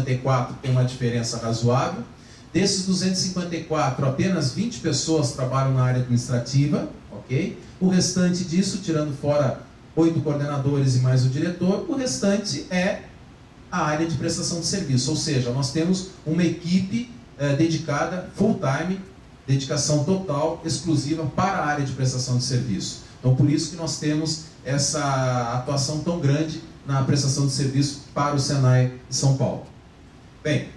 254 tem uma diferença razoável. Desses 254, apenas 20 pessoas trabalham na área administrativa, ok? O restante disso, tirando fora 8 coordenadores e mais o diretor, o restante é a área de prestação de serviço, ou seja, nós temos uma equipe dedicada full-time, dedicação total, exclusiva para a área de prestação de serviço. Então, por isso que nós temos essa atuação tão grande na prestação de serviço para o Senai de São Paulo. Bem,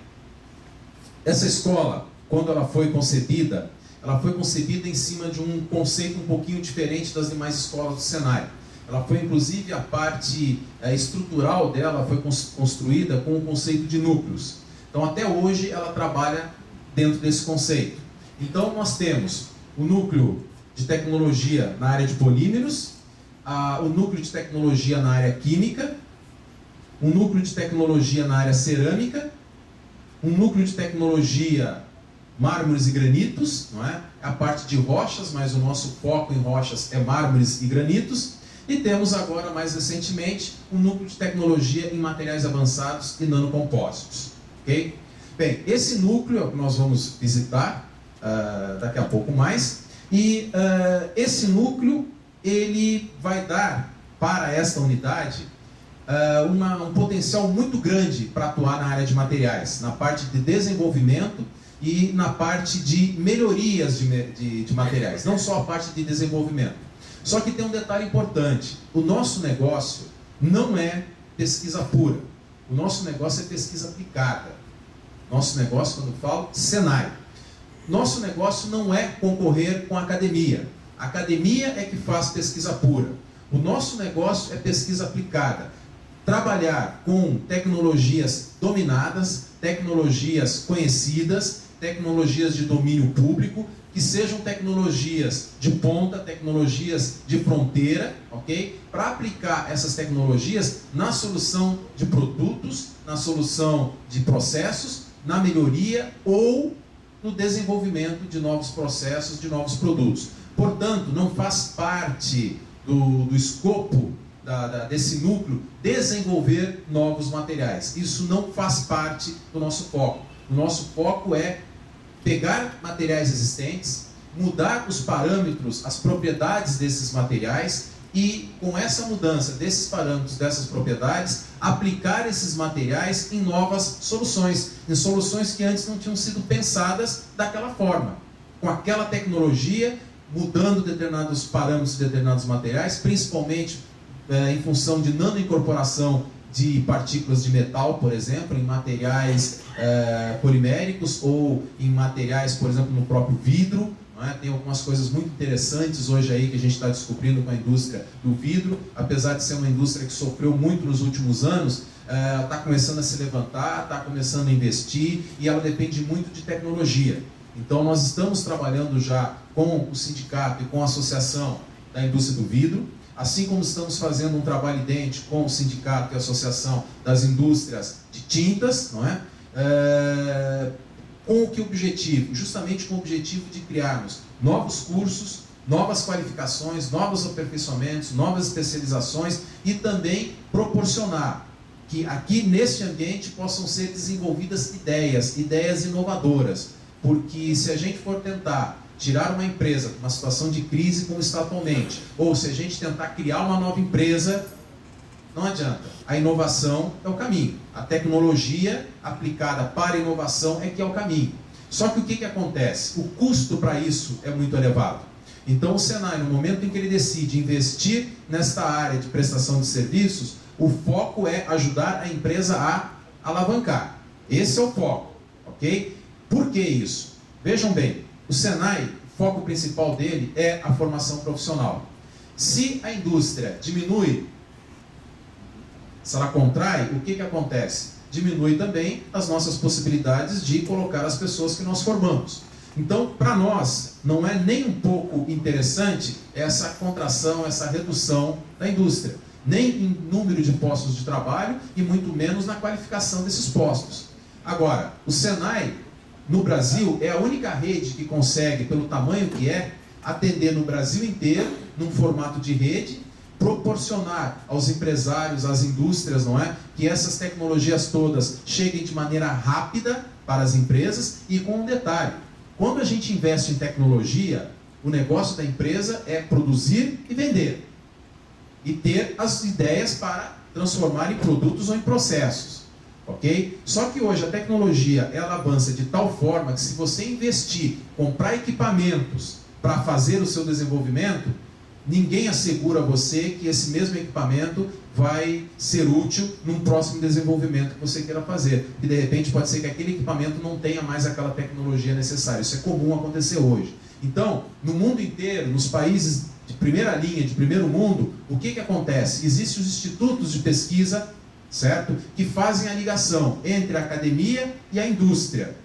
essa escola, quando ela foi concebida em cima de um conceito um pouquinho diferente das demais escolas do Senai. Ela foi, inclusive, a parte estrutural dela foi construída com o conceito de núcleos. Então, até hoje, ela trabalha dentro desse conceito. Então, nós temos o núcleo de tecnologia na área de polímeros, o núcleo de tecnologia na área química, um núcleo de tecnologia na área cerâmica, um núcleo de tecnologia mármores e granitos, não é? A parte de rochas, mas o nosso foco em rochas é mármores e granitos. E temos agora, mais recentemente, um núcleo de tecnologia em materiais avançados e nanocompósitos. Ok? Bem, esse núcleo é o que nós vamos visitar daqui a pouco mais. E esse núcleo, ele vai dar para esta unidade um potencial muito grande para atuar na área de materiais, na parte de desenvolvimento e na parte de melhorias de materiais, não só a parte de desenvolvimento. Só que tem um detalhe importante: o nosso negócio não é pesquisa pura, o nosso negócio é pesquisa aplicada. Nosso negócio, quando eu falo Senai, nosso negócio não é concorrer com a academia. A academia é que faz pesquisa pura. O nosso negócio é pesquisa aplicada. Trabalhar com tecnologias dominadas, tecnologias conhecidas, tecnologias de domínio público, que sejam tecnologias de ponta, tecnologias de fronteira, ok? Para aplicar essas tecnologias na solução de produtos, na solução de processos, na melhoria ou no desenvolvimento de novos processos, de novos produtos. Portanto, não faz parte do escopo desse núcleo desenvolver novos materiais. Isso não faz parte do nosso foco. O nosso foco é pegar materiais existentes, mudar os parâmetros, as propriedades desses materiais e, com essa mudança desses parâmetros, dessas propriedades, aplicar esses materiais em novas soluções, em soluções que antes não tinham sido pensadas daquela forma, com aquela tecnologia, mudando determinados parâmetros de determinados materiais, principalmente em função de nanoincorporação de partículas de metal, por exemplo, em materiais poliméricos ou em materiais, por exemplo, no próprio vidro. Não é? Tem algumas coisas muito interessantes hoje aí que a gente está descobrindo com a indústria do vidro, apesar de ser uma indústria que sofreu muito nos últimos anos, está começando a se levantar, está começando a investir e ela depende muito de tecnologia. Então nós estamos trabalhando já com o sindicato e com a associação da indústria do vidro, assim como estamos fazendo um trabalho idêntico com o sindicato e a associação das indústrias de tintas, não é? Com que objetivo? Justamente com o objetivo de criarmos novos cursos, novas qualificações, novos aperfeiçoamentos, novas especializações e também proporcionar que aqui neste ambiente possam ser desenvolvidas ideias inovadoras, porque se a gente for tentar tirar uma empresa de uma situação de crise como está atualmente, ou se a gente tentar criar uma nova empresa, não adianta. A inovação é o caminho. A tecnologia aplicada para a inovação é que é o caminho. Só que o que acontece? O custo para isso é muito elevado. Então o Senai, no momento em que ele decide investir nesta área de prestação de serviços, o foco é ajudar a empresa a alavancar. Esse é o foco, ok? Por que isso? Vejam bem, o Senai, o foco principal dele é a formação profissional. Se a indústria diminui, se ela contrai, o que acontece? Diminui também as nossas possibilidades de colocar as pessoas que nós formamos. Então, para nós, não é nem um pouco interessante essa contração, essa redução da indústria. Nem em número de postos de trabalho e muito menos na qualificação desses postos. Agora, o Senai, no Brasil, é a única rede que consegue, pelo tamanho que é, atender no Brasil inteiro, num formato de rede, proporcionar aos empresários, às indústrias, não é? Que essas tecnologias todas cheguem de maneira rápida para as empresas e com um detalhe. Quando a gente investe em tecnologia, o negócio da empresa é produzir e vender. E ter as ideias para transformar em produtos ou em processos. Ok? Só que hoje a tecnologia ela avança de tal forma que se você investir, comprar equipamentos para fazer o seu desenvolvimento, ninguém assegura a você que esse mesmo equipamento vai ser útil num próximo desenvolvimento que você queira fazer. E de repente pode ser que aquele equipamento não tenha mais aquela tecnologia necessária. Isso é comum acontecer hoje. Então, no mundo inteiro, nos países de primeira linha, de primeiro mundo, o que acontece? Existem os institutos de pesquisa, certo? Que fazem a ligação entre a academia e a indústria.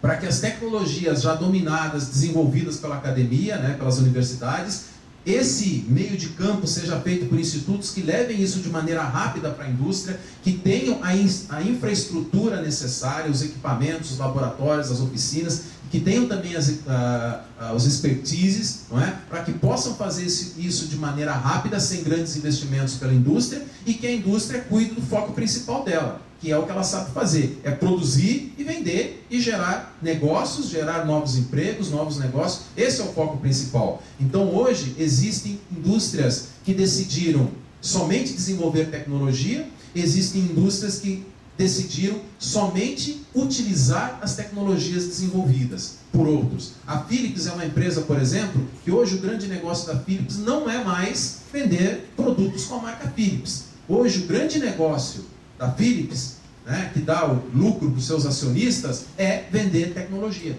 Para que as tecnologias já dominadas, desenvolvidas pela academia, né, pelas universidades, esse meio de campo seja feito por institutos que levem isso de maneira rápida para a indústria, que tenham a infraestrutura necessária, os equipamentos, os laboratórios, as oficinas, que tenham também os expertises, não é? Para que possam fazer isso de maneira rápida, sem grandes investimentos pela indústria, e que a indústria cuide do foco principal dela, que é o que ela sabe fazer, é produzir e vender e gerar negócios, gerar novos empregos, novos negócios. Esse é o foco principal. Então hoje existem indústrias que decidiram somente desenvolver tecnologia, existem indústrias que decidiram somente utilizar as tecnologias desenvolvidas por outros. A Philips é uma empresa, por exemplo, que hoje o grande negócio da Philips não é mais vender produtos com a marca Philips. Hoje o grande negócio da Philips, né, que dá o lucro para os seus acionistas, é vender tecnologia.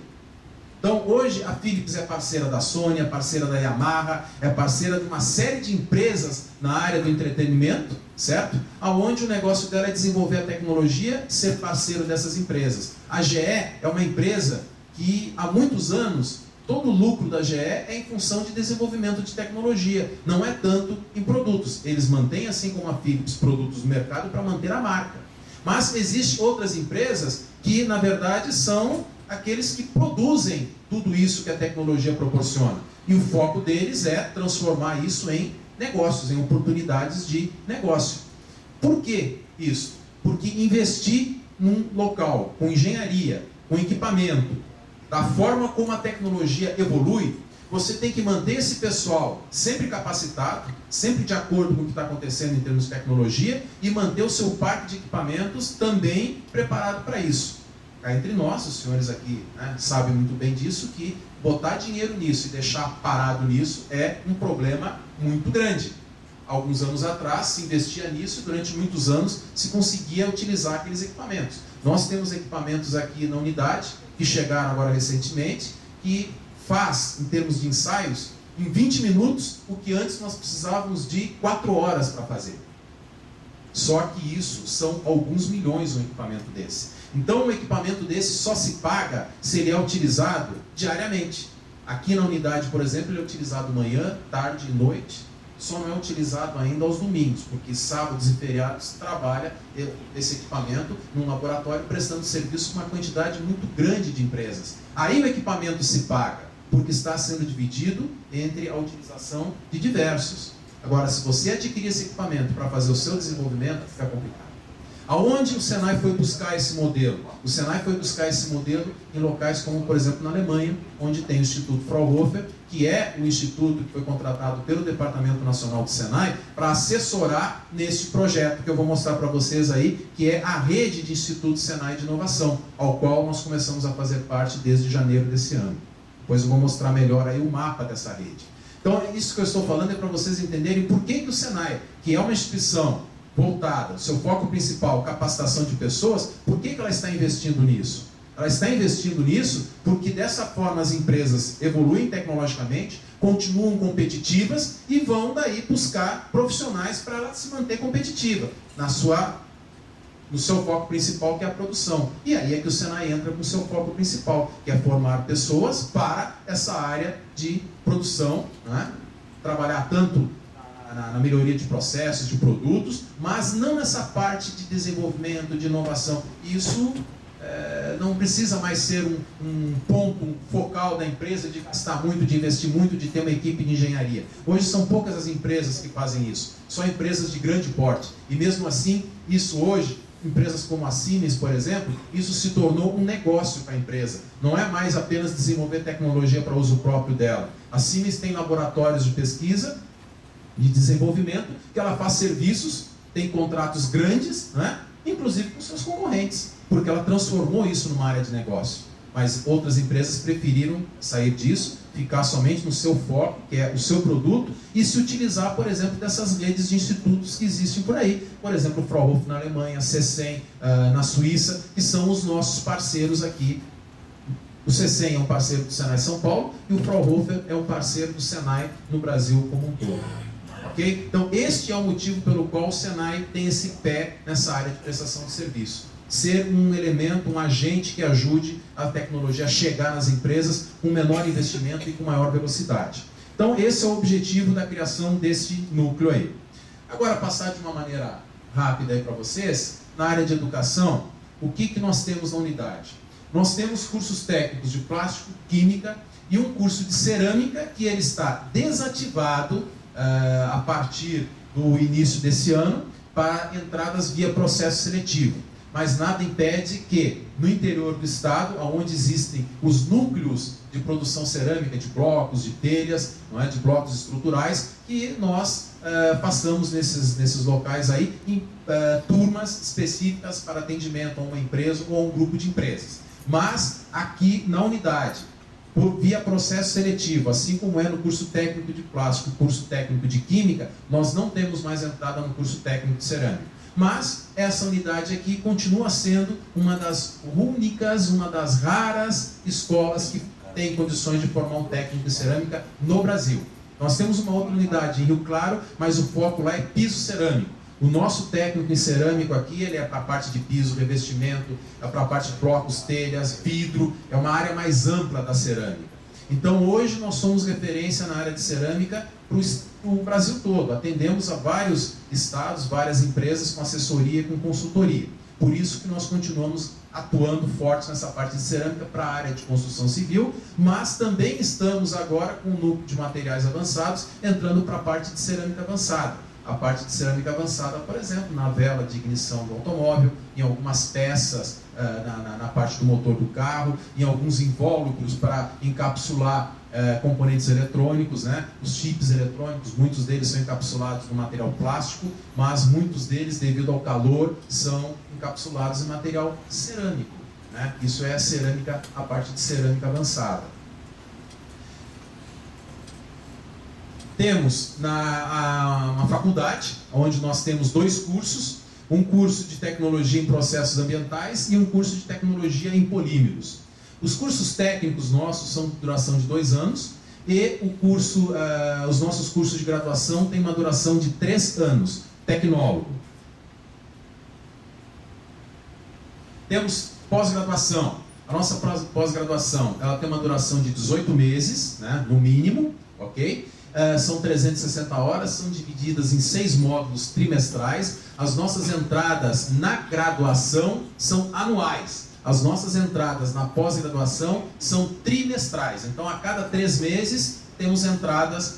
Então hoje a Philips é parceira da Sony, é parceira da Yamaha, é parceira de uma série de empresas na área do entretenimento, certo? Aonde o negócio dela é desenvolver a tecnologia e ser parceiro dessas empresas. A GE é uma empresa que há muitos anos todo o lucro da GE é em função de desenvolvimento de tecnologia, não é tanto em produtos. Eles mantêm, assim como a Philips, produtos no mercado para manter a marca. Mas existem outras empresas que, na verdade, são aqueles que produzem tudo isso que a tecnologia proporciona. E o foco deles é transformar isso em negócios, em oportunidades de negócio. Por que isso? Porque investir num local com engenharia, com equipamento, da forma como a tecnologia evolui, você tem que manter esse pessoal sempre capacitado, sempre de acordo com o que está acontecendo em termos de tecnologia, e manter o seu parque de equipamentos também preparado para isso. Cá entre nós, os senhores aqui, né, sabem muito bem disso, que botar dinheiro nisso e deixar parado nisso é um problema muito grande. Alguns anos atrás se investia nisso e durante muitos anos se conseguia utilizar aqueles equipamentos. Nós temos equipamentos aqui na unidade, que chegaram agora recentemente, que faz, em termos de ensaios, em 20 minutos, o que antes nós precisávamos de 4 horas para fazer. Só que isso são alguns milhões um equipamento desse. Então um equipamento desse só se paga se ele é utilizado diariamente. Aqui na unidade, por exemplo, ele é utilizado manhã, tarde e noite. Só não é utilizado ainda aos domingos, porque sábados e feriados trabalha esse equipamento num laboratório prestando serviço para uma quantidade muito grande de empresas. Aí o equipamento se paga, porque está sendo dividido entre a utilização de diversos. Agora, se você adquirir esse equipamento para fazer o seu desenvolvimento, fica complicado. Aonde o Senai foi buscar esse modelo? O Senai foi buscar esse modelo em locais como, por exemplo, na Alemanha, onde tem o Instituto Fraunhofer, que é o instituto que foi contratado pelo Departamento Nacional do Senai para assessorar neste projeto que eu vou mostrar para vocês aí, que é a rede de Institutos Senai de Inovação, ao qual nós começamos a fazer parte desde janeiro desse ano. Depois eu vou mostrar melhor aí o mapa dessa rede. Então, isso que eu estou falando é para vocês entenderem por que o Senai, que é uma instituição voltada, seu foco principal, capacitação de pessoas, por que ela está investindo nisso? Ela está investindo nisso porque dessa forma as empresas evoluem tecnologicamente, continuam competitivas e vão daí buscar profissionais para ela se manter competitiva no seu foco principal, que é a produção. E aí é que o Senai entra com o seu foco principal, que é formar pessoas para essa área de produção, né? Trabalhar tanto na melhoria de processos, de produtos, mas não nessa parte de desenvolvimento, de inovação. Isso não precisa mais ser um ponto focal da empresa de gastar muito, de investir muito, de ter uma equipe de engenharia. Hoje são poucas as empresas que fazem isso, só empresas de grande porte. E mesmo assim, isso hoje, empresas como a Siemens, por exemplo, isso se tornou um negócio para a empresa. Não é mais apenas desenvolver tecnologia para uso próprio dela. A Siemens tem laboratórios de pesquisa, de desenvolvimento, que ela faz serviços, tem contratos grandes, né? Inclusive com seus concorrentes, porque ela transformou isso numa área de negócio. Mas outras empresas preferiram sair disso, ficar somente no seu foco, que é o seu produto, e se utilizar, por exemplo, dessas redes de institutos que existem por aí. Por exemplo, o Fraunhofer na Alemanha, a CCEM na Suíça, que são os nossos parceiros aqui. O CCEM é um parceiro do Senai São Paulo e o Fraunhofer é um parceiro do Senai no Brasil como um todo. Okay? Então, este é o motivo pelo qual o Senai tem esse pé nessa área de prestação de serviço. Ser um elemento, um agente que ajude a tecnologia a chegar nas empresas com menor investimento e com maior velocidade. Então, esse é o objetivo da criação desse núcleo aí. Agora, passar de uma maneira rápida aí para vocês, na área de educação, o que nós temos na unidade? Nós temos cursos técnicos de plástico, química e um curso de cerâmica que ele está desativado a partir do início desse ano para entradas via processo seletivo. Mas nada impede que no interior do estado, onde existem os núcleos de produção cerâmica, de blocos, de telhas, não é, de blocos estruturais, que nós façamos nesses locais aí em turmas específicas para atendimento a uma empresa ou a um grupo de empresas. Mas aqui na unidade, via processo seletivo, assim como é no curso técnico de plástico, curso técnico de química, nós não temos mais entrada no curso técnico de cerâmica. Mas essa unidade aqui continua sendo uma das únicas, uma das raras escolas que tem condições de formar um técnico de cerâmica no Brasil. Nós temos uma outra unidade em Rio Claro, mas o foco lá é piso cerâmico. O nosso técnico em cerâmico aqui, ele é para a parte de piso, revestimento, é para a parte de blocos, telhas, vidro, é uma área mais ampla da cerâmica. Então hoje nós somos referência na área de cerâmica para o Brasil todo. Atendemos a vários estados, várias empresas com assessoria e com consultoria. Por isso que nós continuamos atuando forte nessa parte de cerâmica para a área de construção civil, mas também estamos agora com um núcleo de materiais avançados, entrando para a parte de cerâmica avançada. A parte de cerâmica avançada, por exemplo, na vela de ignição do automóvel, em algumas peças na parte do motor do carro, em alguns invólucros para encapsular componentes eletrônicos, né? Os chips eletrônicos, muitos deles são encapsulados no material plástico, mas muitos deles, devido ao calor, são encapsulados em material cerâmico, né? Isso é a cerâmica, a parte de cerâmica avançada. Temos uma faculdade, onde nós temos 2 cursos, um curso de tecnologia em processos ambientais e um curso de tecnologia em polímeros. Os cursos técnicos nossos são de duração de 2 anos e os nossos cursos de graduação têm uma duração de 3 anos, tecnólogo. Temos pós-graduação. A nossa pós-graduação ela tem uma duração de 18 meses, né, no mínimo, ok? São 360 horas, são divididas em 6 módulos trimestrais. As nossas entradas na graduação são anuais. As nossas entradas na pós-graduação são trimestrais. Então, a cada 3 meses, temos entradas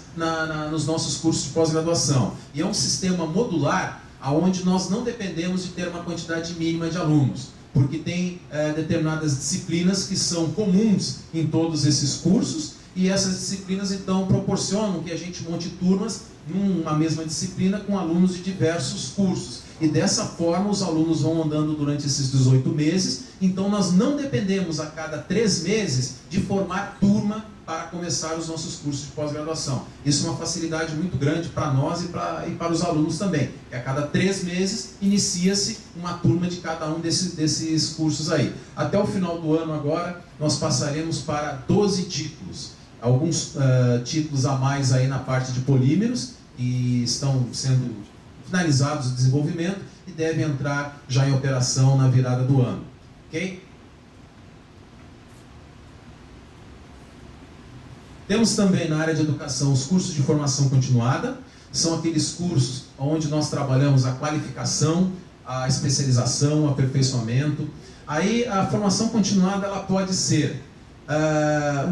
nos nossos cursos de pós-graduação. E é um sistema modular, onde nós não dependemos de ter uma quantidade mínima de alunos, porque tem determinadas disciplinas que são comuns em todos esses cursos, e essas disciplinas, então, proporcionam que a gente monte turmas numa mesma disciplina com alunos de diversos cursos. E dessa forma, os alunos vão andando durante esses 18 meses. Então, nós não dependemos a cada 3 meses de formar turma para começar os nossos cursos de pós-graduação. Isso é uma facilidade muito grande para nós e para os alunos também. Que a cada 3 meses, inicia-se uma turma de cada um desses cursos aí. Até o final do ano agora, nós passaremos para 12 títulos. Alguns títulos a mais aí na parte de polímeros, que estão sendo finalizados o desenvolvimento e devem entrar já em operação na virada do ano. Ok? Temos também na área de educação os cursos de formação continuada. São aqueles cursos onde nós trabalhamos a qualificação, a especialização, o aperfeiçoamento. Aí a formação continuada ela pode ser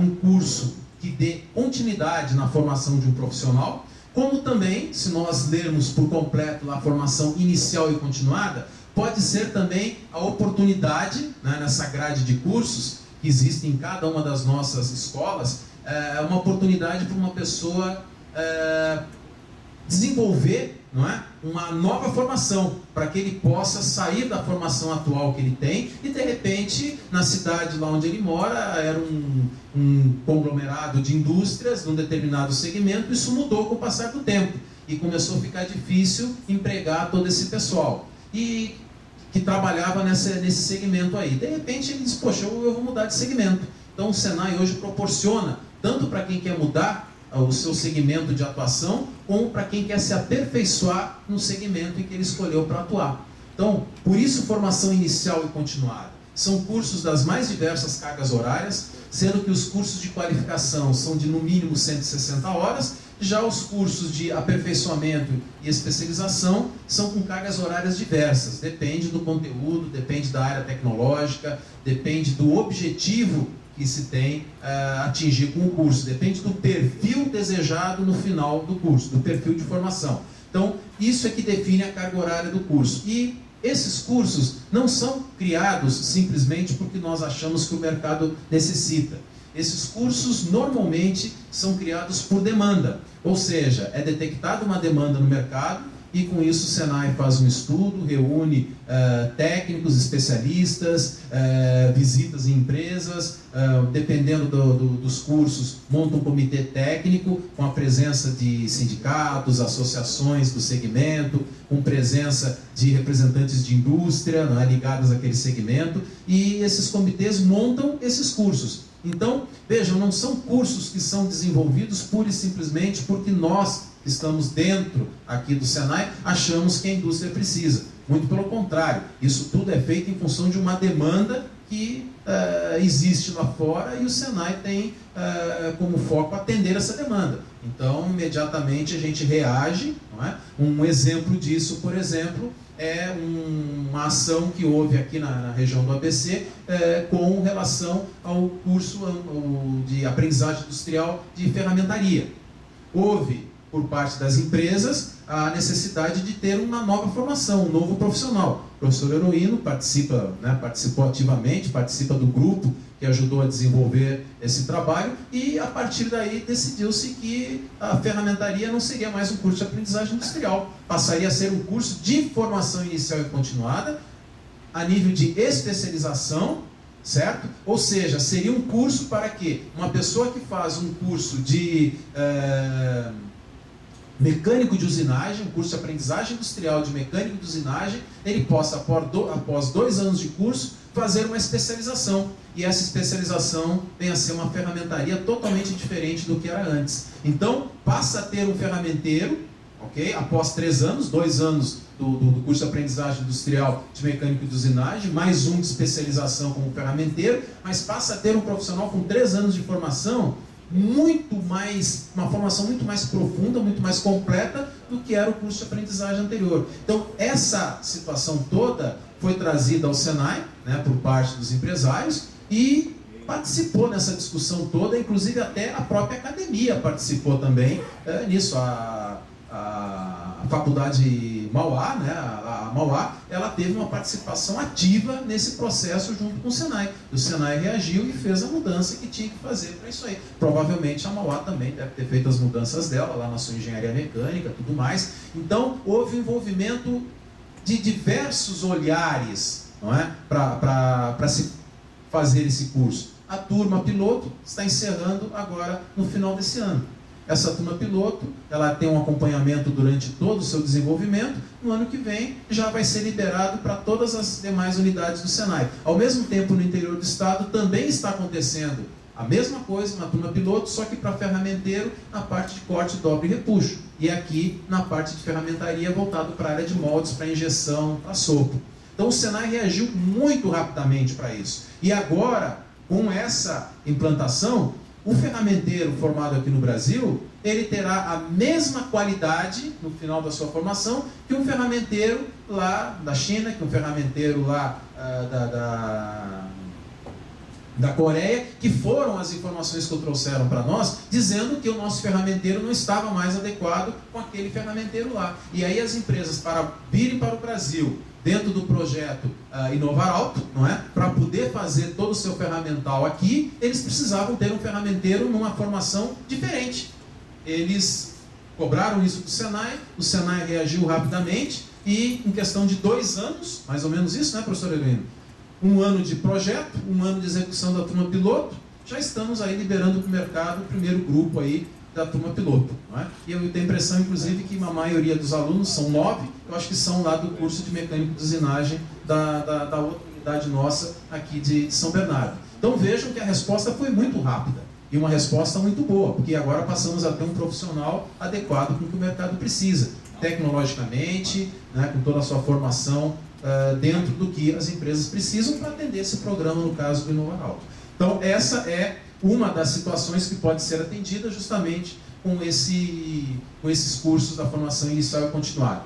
um curso que dê continuidade na formação de um profissional, como também, se nós lermos por completo a formação inicial e continuada, pode ser também a oportunidade, né, nessa grade de cursos que existe em cada uma das nossas escolas, uma oportunidade para uma pessoa desenvolver, não é, uma nova formação, para que ele possa sair da formação atual que ele tem e de repente na cidade lá onde ele mora era um conglomerado de indústrias num determinado segmento. Isso mudou com o passar do tempo e começou a ficar difícil empregar todo esse pessoal e que trabalhava nesse segmento aí. De repente ele diz, poxa, eu vou mudar de segmento. Então o Senai hoje proporciona tanto para quem quer mudar o seu segmento de atuação, como para quem quer se aperfeiçoar no segmento em que ele escolheu para atuar. Então, por isso formação inicial e continuada. São cursos das mais diversas cargas horárias, sendo que os cursos de qualificação são de no mínimo 160 horas, já os cursos de aperfeiçoamento e especialização são com cargas horárias diversas. Depende do conteúdo, depende da área tecnológica, depende do objetivo que se tem atingir com o curso, depende do perfil desejado no final do curso, do perfil de formação. Então, isso é que define a carga horária do curso. E esses cursos não são criados simplesmente porque nós achamos que o mercado necessita. Esses cursos normalmente são criados por demanda, ou seja, é detectada uma demanda no mercado e com isso o Senai faz um estudo, reúne técnicos, especialistas, visitas em empresas, dependendo dos cursos, monta um comitê técnico com a presença de sindicatos, associações do segmento, com presença de representantes de indústria, né, ligados àquele segmento, e esses comitês montam esses cursos. Então, vejam, não são cursos que são desenvolvidos pura e simplesmente porque nós estamos dentro aqui do Senai, achamos que a indústria precisa. Muito pelo contrário, isso tudo é feito em função de uma demanda que existe lá fora e o Senai tem como foco atender essa demanda. Então, imediatamente a gente reage, não é? Um exemplo disso, por exemplo, é uma ação que houve aqui na região do ABC com relação ao curso de aprendizagem industrial de ferramentaria. Houve, por parte das empresas, a necessidade de ter uma nova formação, um novo profissional. O professor Heroíno participou ativamente, participa do grupo que ajudou a desenvolver esse trabalho e, a partir daí, decidiu-se que a ferramentaria não seria mais um curso de aprendizagem industrial, passaria a ser um curso de formação inicial e continuada, a nível de especialização, certo? Ou seja, seria um curso para que uma pessoa que faz um curso de mecânico de usinagem, um curso de aprendizagem industrial de mecânico de usinagem, ele possa, após 2 anos de curso, fazer uma especialização. E essa especialização vem a ser uma ferramentaria totalmente diferente do que era antes. Então, passa a ter um ferramenteiro, ok? Após 3 anos, 2 anos do curso de aprendizagem industrial de mecânico de usinagem, mais um de especialização como ferramenteiro, mas passa a ter um profissional com 3 anos de formação, uma formação muito mais profunda, muito mais completa do que era o curso de aprendizagem anterior. Então, essa situação toda foi trazida ao Senai, né, por parte dos empresários, e participou nessa discussão toda, inclusive até a própria academia participou também nisso. A faculdade Mauá, né, a Mauá, ela teve uma participação ativa nesse processo junto com o Senai. O Senai reagiu e fez a mudança que tinha que fazer para isso aí. Provavelmente a Mauá também deve ter feito as mudanças dela, lá na sua engenharia mecânica, tudo mais. Então, houve envolvimento de diversos olhares, não é, para se fazer esse curso. A turma piloto está encerrando agora no final desse ano. Essa turma piloto, ela tem um acompanhamento durante todo o seu desenvolvimento. No ano que vem, já vai ser liberado para todas as demais unidades do Senai. Ao mesmo tempo, no interior do estado, também está acontecendo a mesma coisa na turma piloto, só que para ferramenteiro, na parte de corte, dobra e repuxo. E aqui, na parte de ferramentaria, voltado para a área de moldes, para injeção, para sopro. Então, o Senai reagiu muito rapidamente para isso. E agora, com essa implantação, o ferramenteiro formado aqui no Brasil, ele terá a mesma qualidade no final da sua formação que um ferramenteiro lá da China, que um ferramenteiro lá da Coreia, que foram as informações que trouxeram para nós, dizendo que o nosso ferramenteiro não estava mais adequado com aquele ferramenteiro lá. E aí as empresas, para virem para o Brasil, dentro do projeto Inovar Alto, não é? Para poder fazer todo o seu ferramental aqui, eles precisavam ter um ferramenteiro numa formação diferente. Eles cobraram isso do Senai, o Senai reagiu rapidamente e em questão de 2 anos, mais ou menos isso, né, professor Evelino? 1 ano de projeto, 1 ano de execução da turma piloto, já estamos aí liberando para o mercado o primeiro grupo aí da turma piloto. Não é? E eu tenho a impressão, inclusive, que a maioria dos alunos, são 9, eu acho que são lá do curso de mecânico de usinagem da outra unidade nossa aqui de São Bernardo. Então vejam que a resposta foi muito rápida e uma resposta muito boa, porque agora passamos a ter um profissional adequado com o que o mercado precisa, tecnologicamente, né, com toda a sua formação dentro do que as empresas precisam para atender esse programa, no caso do Inovar Alto. Então essa é uma das situações que pode ser atendida justamente com esses cursos da formação inicial e continuada.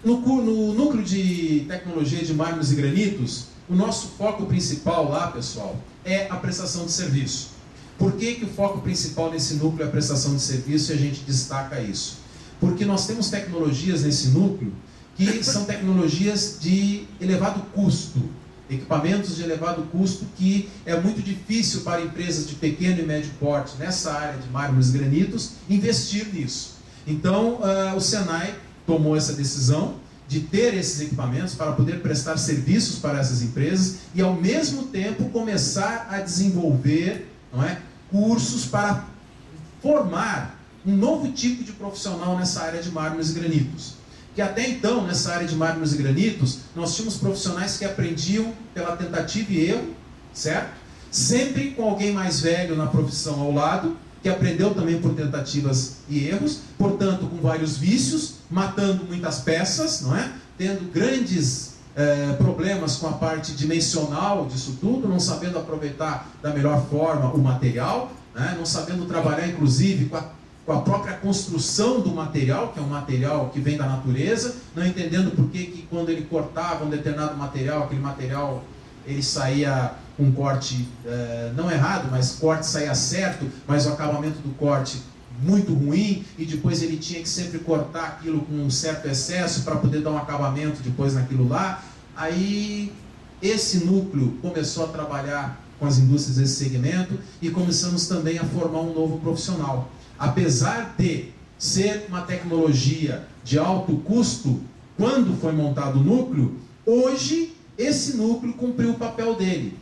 No núcleo de tecnologia de mármores e granitos, o nosso foco principal lá, pessoal, é a prestação de serviço. Por que o foco principal nesse núcleo é a prestação de serviço e a gente destaca isso? Porque nós temos tecnologias nesse núcleo que são tecnologias de elevado custo, equipamentos de elevado custo que é muito difícil para empresas de pequeno e médio porte nessa área de mármores e granitos investir nisso. Então, o Senai tomou essa decisão de ter esses equipamentos para poder prestar serviços para essas empresas e, ao mesmo tempo, começar a desenvolver, não é, cursos para formar um novo tipo de profissional nessa área de mármores e granitos. Que até então, nessa área de mármores e granitos, nós tínhamos profissionais que aprendiam pela tentativa e erro, certo? Sempre com alguém mais velho na profissão ao lado, que aprendeu também por tentativas e erros, portanto, com vários vícios, matando muitas peças, não é? Tendo grandes problemas com a parte dimensional disso tudo, não sabendo aproveitar da melhor forma o material, né? Não sabendo trabalhar, inclusive, com a própria construção do material, que é um material que vem da natureza, não entendendo por que quando ele cortava um determinado material, aquele material ele saía com um corte não errado, mas o corte saía certo, mas o acabamento do corte muito ruim, e depois ele tinha que sempre cortar aquilo com um certo excesso para poder dar um acabamento depois naquilo lá. Aí esse núcleo começou a trabalhar com as indústrias desse segmento e começamos também a formar um novo profissional. Apesar de ser uma tecnologia de alto custo, quando foi montado o núcleo, hoje esse núcleo cumpriu o papel dele.